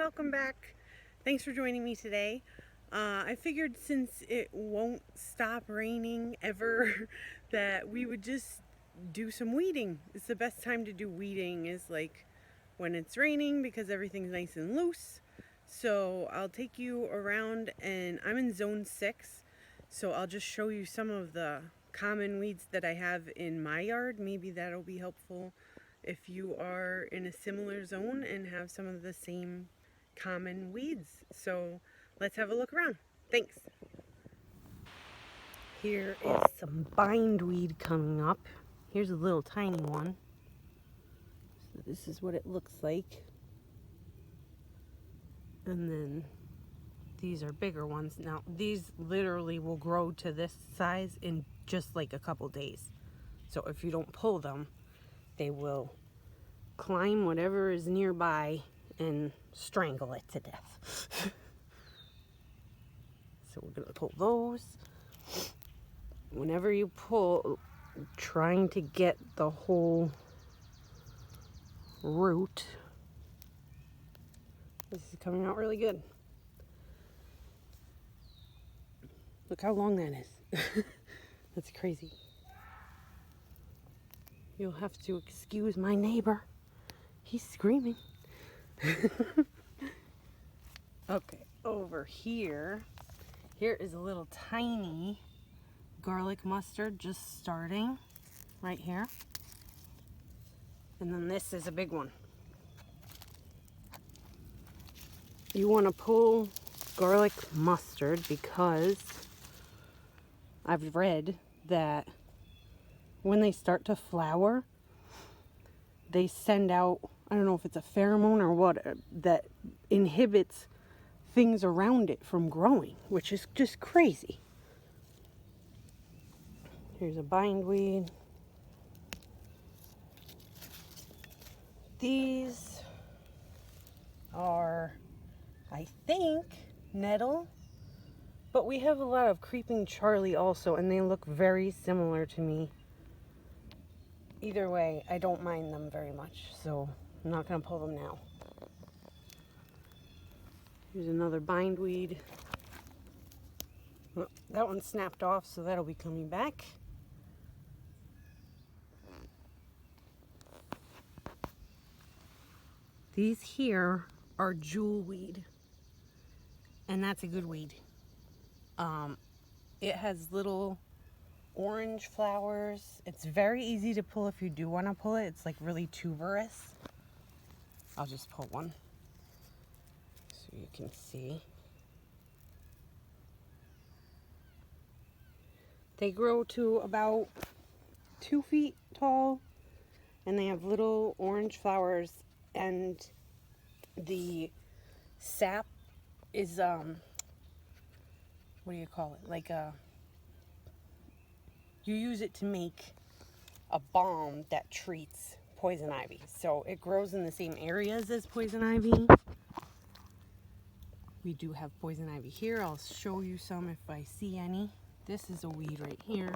welcome back. Thanks for joining me today. I figured since it won't stop raining ever that we would just do some weeding. It's the best time to do weeding is like when it's raining because everything's nice and loose. So I'll take you around, and I'm in zone 6, so I'll just show you some of the common weeds that I have in my yard. Maybe that'll be helpful if you are in a similar zone and have some of the same common weeds. So let's have a look around. Thanks. Here is some bindweed coming up. Here's a little tiny one. So this is what it looks like. And then these are bigger ones. Now these literally will grow to this size in just like a couple days. So if you don't pull them, they will climb whatever is nearby and strangle it to death. So we're going to pull those. Whenever you pull, trying to get the whole root. This is coming out really good. Look how long that is. That's crazy. You'll have to excuse my neighbor. He's screaming. Okay, over here. Here is a little tiny garlic mustard just starting right here. And then this is a big one. You want to pull garlic mustard because I've read that when they start to flower, they send out, I don't know if it's a pheromone or what, that inhibits things around it from growing, which is just crazy. Here's a bindweed. These are, I think, nettle, but we have a lot of creeping Charlie also, and they look very similar to me. Either way, I don't mind them very much, so I'm not going to pull them now. Here's another bindweed. Well, that one snapped off, so that'll be coming back. These here are jewelweed, and that's a good weed. It has little orange flowers. It's very easy to pull if you do want to pull it. It's like really tuberous. I'll just pull one so you can see. They grow to about 2 feet tall, and they have little orange flowers, and the sap is what do you call it? Like you use it to make a balm that treats poison ivy. So it grows in the same areas as poison ivy. We do have poison ivy here. I'll show you some if I see any. This is a weed right here.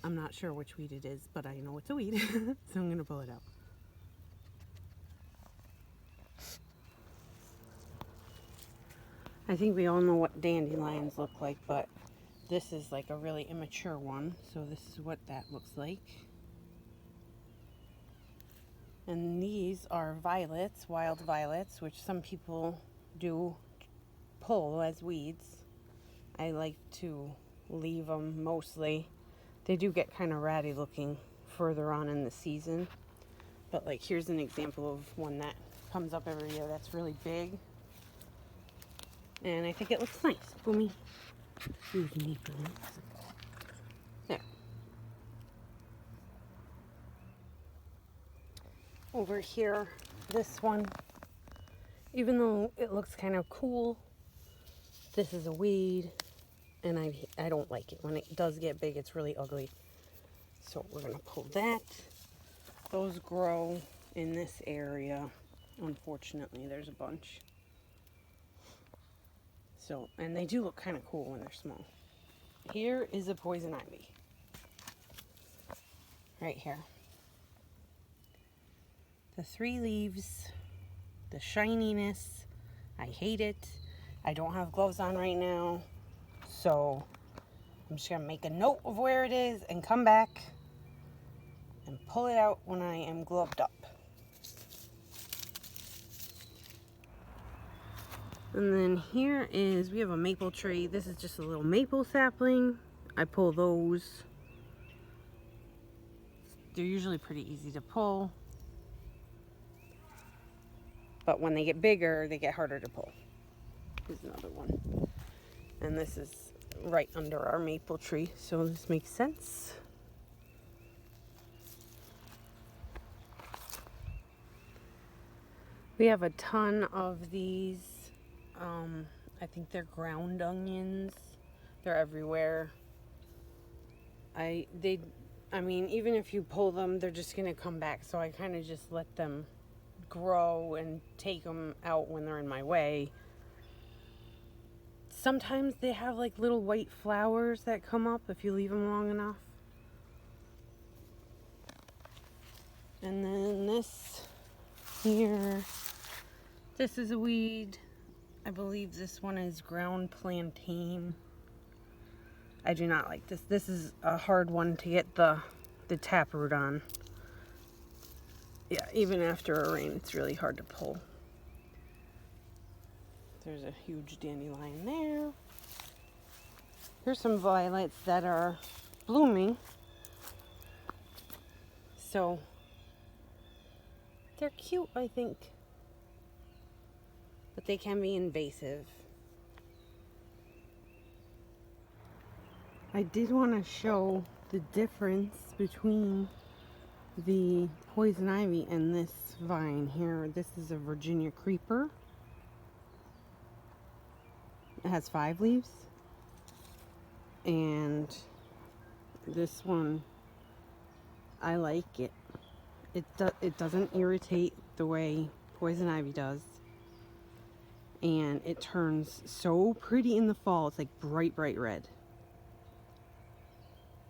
I'm not sure which weed it is, but I know it's a weed, so I'm going to pull it out. I think we all know what dandelions look like, but this is like a really immature one, so this is what that looks like. And these are violets, wild violets, which some people do pull as weeds. I like to leave them mostly. They do get kind of ratty looking further on in the season. But like here's an example of one that comes up every year that's really big. And I think it looks nice. Boomy. There. Over here, this one, even though it looks kind of cool, this is a weed, and I don't like it. When it does get big, it's really ugly. So we're going to pull that. Those grow in this area. Unfortunately, there's a bunch. So, and they do look kind of cool when they're small. Here is a poison ivy. Right here. The 3 leaves the shininess. I hate it. I don't have gloves on right now, so I'm just gonna make a note of where it is and come back and pull it out when I am gloved up. And then here is, we have a maple tree. This is just a little maple sapling. I pull those. They're usually pretty easy to pull, but when they get bigger, they get harder to pull. Here's another one. And this is right under our maple tree, so this makes sense. We have a ton of these. I think they're ground onions. They're everywhere. I mean, even if you pull them, they're just gonna come back. So I kind of just let them grow and take them out when they're in my way. Sometimes they have like little white flowers that come up if you leave them long enough. And then this here, this is a weed. I believe this one is ground plantain. I do not like this. This is a hard one to get the taproot on. Yeah, even after a rain, it's really hard to pull. There's a huge dandelion there. Here's some violets that are blooming. So they're cute, I think. But they can be invasive. I did want to show the difference between the poison ivy and this vine here. This is a Virginia creeper. It has 5 leaves. And this one, I like it. It doesn't irritate the way poison ivy does. And it turns so pretty in the fall. It's like bright, bright red.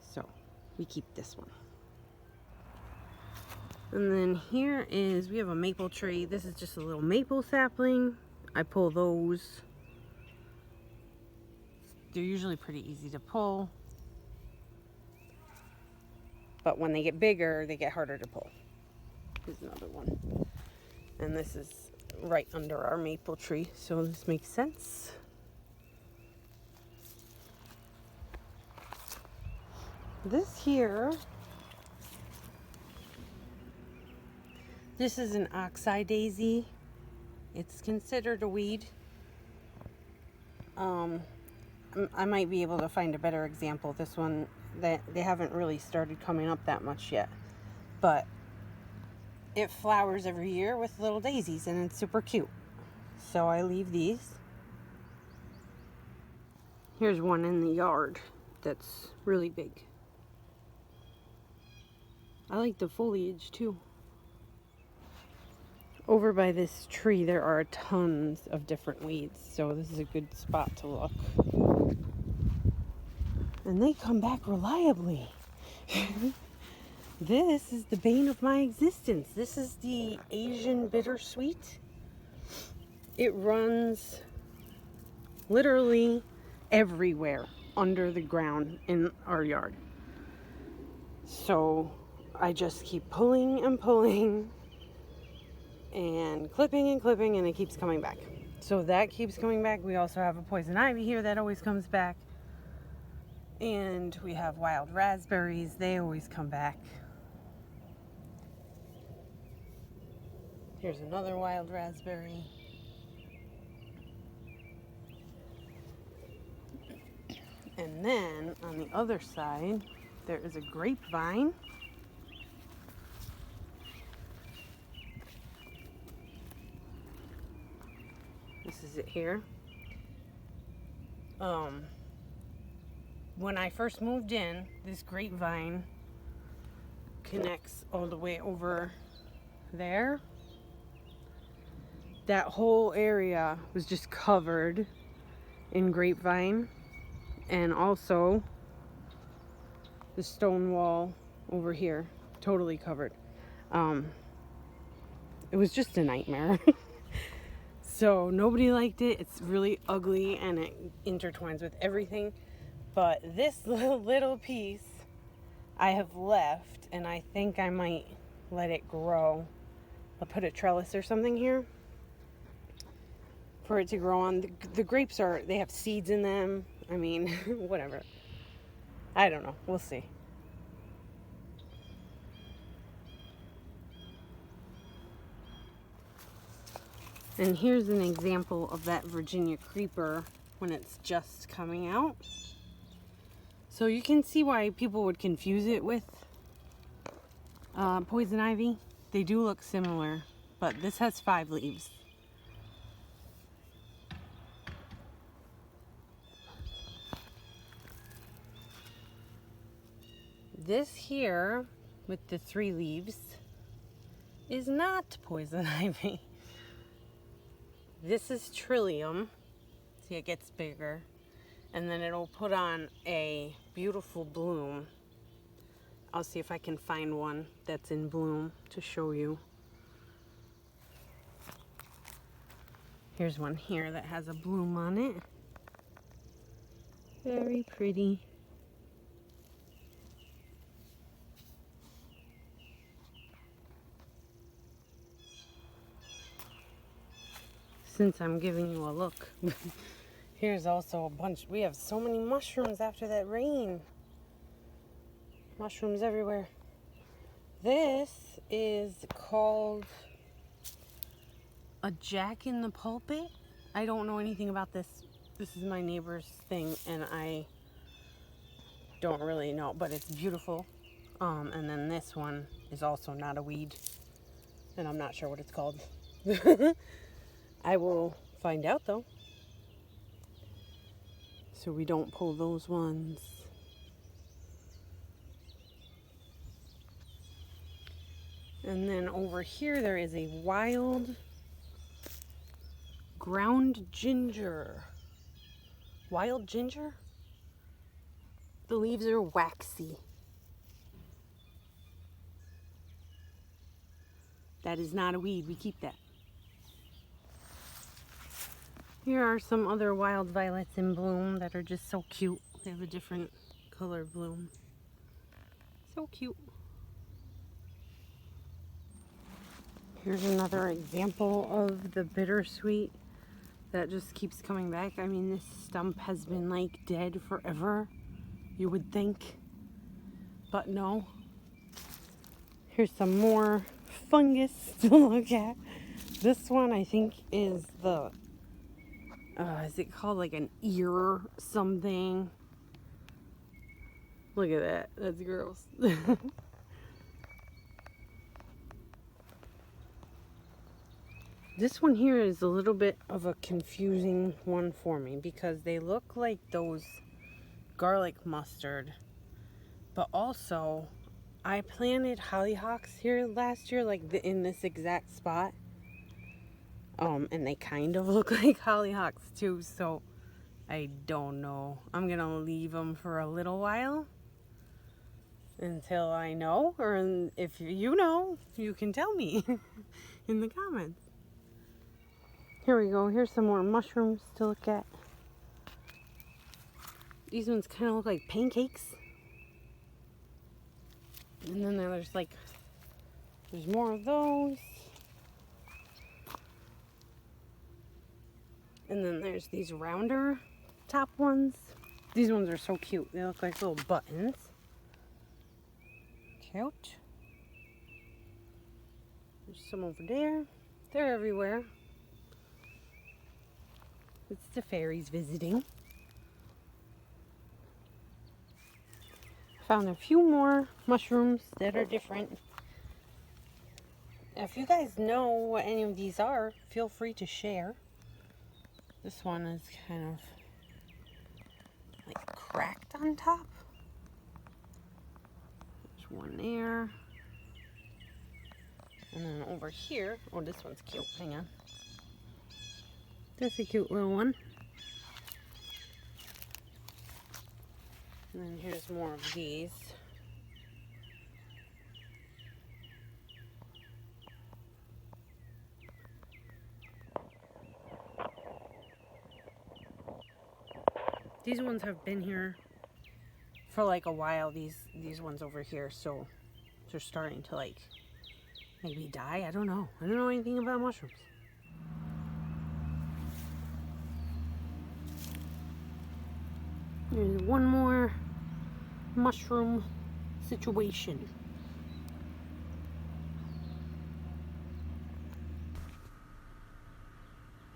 So we keep this one. And then here is, we have a maple tree. This is just a little maple sapling. I pull those. They're usually pretty easy to pull, but when they get bigger, they get harder to pull. Here's another one. And this is right under our maple tree, so this makes sense. This here, this is an oxeye daisy. It's considered a weed. I might be able to find a better example. This one, that they haven't really started coming up that much yet, but it flowers every year with little daisies and it's super cute. So I leave these. Here's one in the yard that's really big. I like the foliage too. Over by this tree there are tons of different weeds, so this is a good spot to look. And they come back reliably. This is the bane of my existence. This is the Asian bittersweet. It runs literally everywhere under the ground in our yard. So I just keep pulling and pulling and clipping and clipping, and it keeps coming back. So that keeps coming back. We also have a poison ivy here that always comes back. And we have wild raspberries. They always come back. Here's another wild raspberry. And then on the other side, there is a grapevine. This is it here. When I first moved in, this grapevine connects all the way over there. That whole area was just covered in grapevine, and also the stone wall over here, totally covered. It was just a nightmare. So nobody liked it. It's really ugly and it intertwines with everything. But this little piece I have left, and I think I might let it grow. I'll put a trellis or something here for it to grow on. The grapes they have seeds in them. I mean, whatever. I don't know. We'll see. And here's an example of that Virginia creeper when it's just coming out. So you can see why people would confuse it with poison ivy. They do look similar, but this has 5 leaves. This here with the 3 leaves is not poison ivy. This is trillium. See, it gets bigger. And then it'll put on a beautiful bloom. I'll see if I can find one that's in bloom to show you. Here's one here that has a bloom on it. Very pretty. Since I'm giving you a look, here's also a bunch. We have so many mushrooms after that rain. Mushrooms everywhere. This is called a jack in the pulpit. I don't know anything about this. This is my neighbor's thing, and I don't really know, but it's beautiful. And then this one is also not a weed, and I'm not sure what it's called. I will find out though. So we don't pull those ones. And then over here there is a wild ground ginger. Wild ginger? The leaves are waxy. That is not a weed. We keep that. Here are some other wild violets in bloom that are just so cute. They have a different color bloom. So cute. Here's another example of the bittersweet that just keeps coming back. I mean, this stump has been like dead forever, you would think, but no. Here's some more fungus to look at. This one I think is the is it called like an ear something? Look at that. That's gross. This one here is a little bit of a confusing one for me because they look like those garlic mustard. But also, I planted hollyhocks here last year, like in this exact spot. And they kind of look like hollyhocks too, so I don't know. I'm gonna leave them for a little while until I know, or if you know, you can tell me in the comments. Here we go. Here's some more mushrooms to look at. These ones kind of look like pancakes. And then there's more of those. And then there's these rounder top ones. These ones are so cute. They look like little buttons. Cute. There's some over there. They're everywhere. It's the fairies visiting. Found a few more mushrooms that are different. If you guys know what any of these are, feel free to share. This one is kind of like cracked on top. There's one there. And then over here, oh, this one's cute. Hang on. That's a cute little one. And then here's more of these. These ones have been here for like a while, these ones over here, so they're starting to like maybe die. I don't know. I don't know anything about mushrooms. There's one more mushroom situation.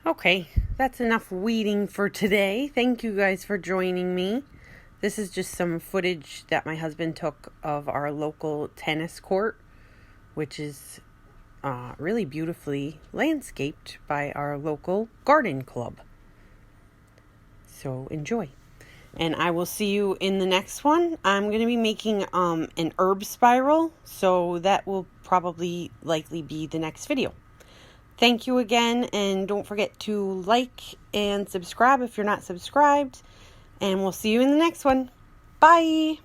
Okay, that's enough weeding for today. Thank you guys for joining me. This is just some footage that my husband took of our local tennis court, which is really beautifully landscaped by our local garden club. So enjoy. And I will see you in the next one. I'm going to be making an herb spiral, so that will probably likely be the next video. Thank you again, and don't forget to like and subscribe if you're not subscribed. And we'll see you in the next one. Bye!